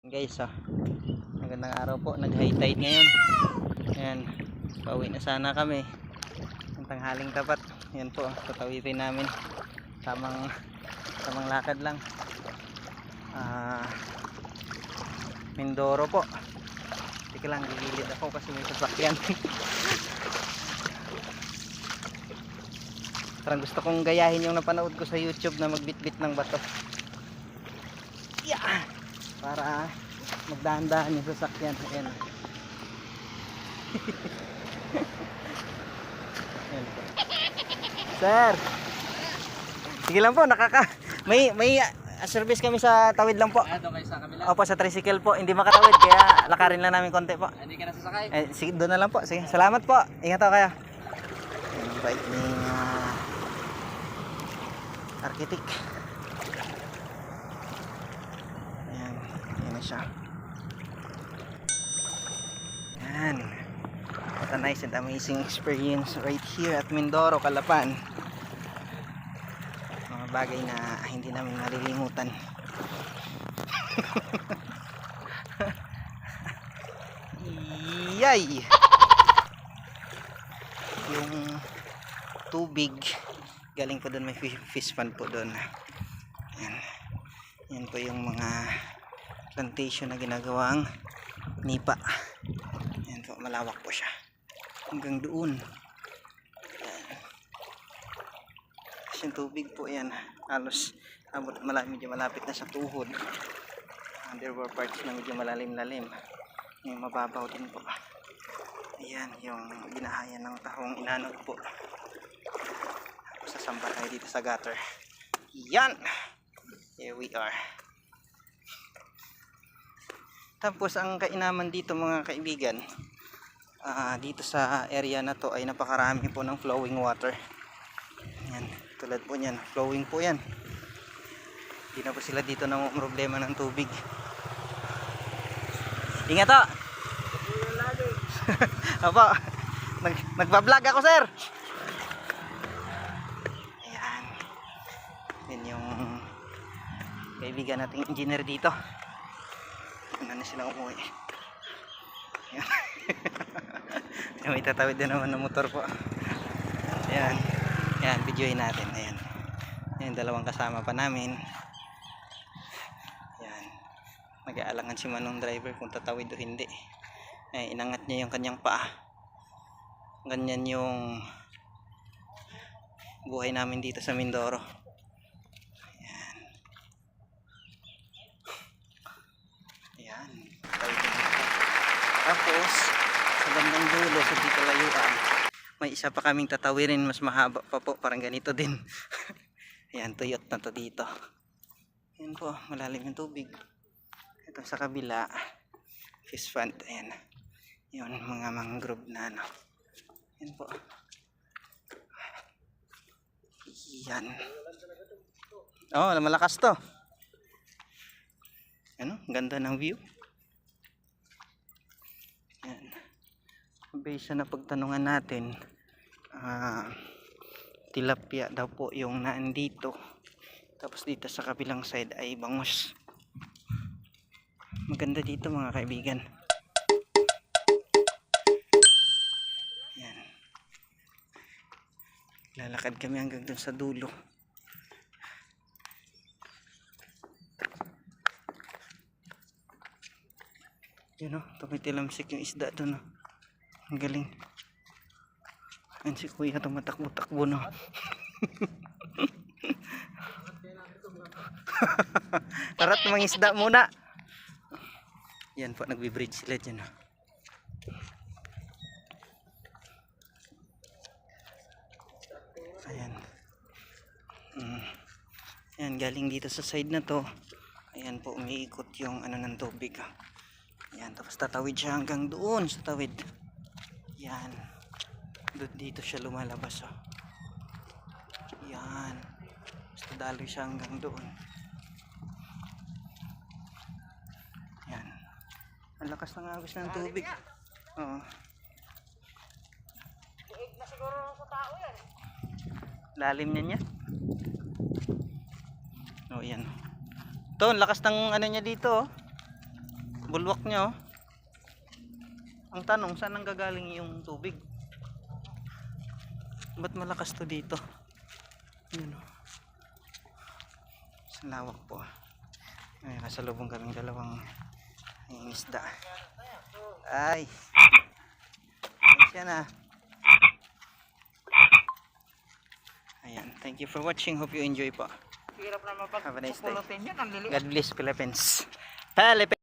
Guys, magandang araw po. Nag high tide ngayon. Ayan, pauwi na sana kami ang tanghaling tapat. Ayan po, tatawirin namin. Tamang lakad lang. Mindoro po. Teka lang, gigilid ako kasi may sasakyan. Parang gusto kong gayahin yung napanood ko sa YouTube na magbitbit ng bato. Yeah! Para magdahan-dahan yung sasakyan. Ayan. Ayan po. Sir, sige lang po, may service kami sa tawid lang po. Doon kayo sa kabila? Opo, sa tricycle po, hindi makatawid kaya lakarin lang namin konti po. Hindi ka nasasakay? Sige, doon na lang po. Sige, salamat po. Ingat ako kayo. Ayan, bait ni arkitek. Ayan, ayan na siya. Ayan. What a nice and amazing experience right here at Mindoro, Calapan. Mga bagay na hindi namin malilimutan. Yay! Yung tubig galing po doon, may fish pond po doon. Ayan. Yan po yung mga plantation na ginagawang nipa. Ayan po, malawak po siya hanggang doon. Ayan. Kasi yung tubig po yan halos medyo malapit na sa tuhod. There were parts na medyo malalim-lalim, yung mababaw din po. Ayan yung binahayan ng tahong inanog po. Sasamba tayo dito sa gutter. Yan, here we are. Tapos ang kainaman dito mga kaibigan, dito sa area na to ay napakarami po ng flowing water. Yan, tulad po niyan, flowing po yan. Hindi na po sila dito na problema ng tubig. Ingat to. Opo, nagbablog ako sir. Ayan, yan yung kaibigan nating engineer dito. Ano na silang umuwi. Ayan. May tatawid din naman ng motor po. Ayan, ayan, videoin natin. Ayan, ayan, dalawang kasama pa namin. Ayan, nag-aalangan si Manong driver kung tatawid o hindi. Ay, inangat niya yung kanyang paa. Ganyan yung buhay namin dito sa Mindoro. Ayan. Ayan. Tapos sa bandang dulo sa dito layuan, may isa pa kaming tatawirin, mas mahaba pa po, parang ganito din. Ayan, tuyot na to dito. Ayan po, malalim yung tubig. Ito sa kabila, fish pond. Ayan, yun mga mangrove na ano. Ayan po. Yan. Oh, malakas to. Ano? Ganda ng view. Yan. Base na pagtanungan natin, tilapia daw po yung naandito. Tapos dito sa kabilang side ay bangus. Maganda dito mga kaibigan. Lalakad kami hanggang dun sa dulo. Yun o, tumitilamsik yung isda dun o. Ang galing. Ayan si kuya tumatakbo-takbo no. Tarat mga isda muna. Yan po, nagbi-bridge sila dyan o. Ayan. Ayan, galing dito sa side na to. Ayan po, umiikot yung ano ng tubig. Ayan, tapos tatawid siya hanggang doon sa tawid. Ayan. Doon dito siya lumalabas. Oh. Ayan. Basta daloy siya hanggang doon. Ayan. Ang lakas ng agos ng tubig. Oo. Na siguro sa tao yan. Lalim niya niya. Oh, yan. Ito, lakas ng ano niya dito, oh. Bulwak niya oh. Ang tanong, saan ang gagaling yung tubig? Ba't malakas to dito? Yun oh. Sa lawak po. Ay, kasalubong kaming dalawang isda. Ay. Ayan na. Ayan. Thank you for watching. Hope you enjoy po. Hirap na Have a nice day. mapag-pulutin yan. Ang liliit. God bless Philippines. Philippines.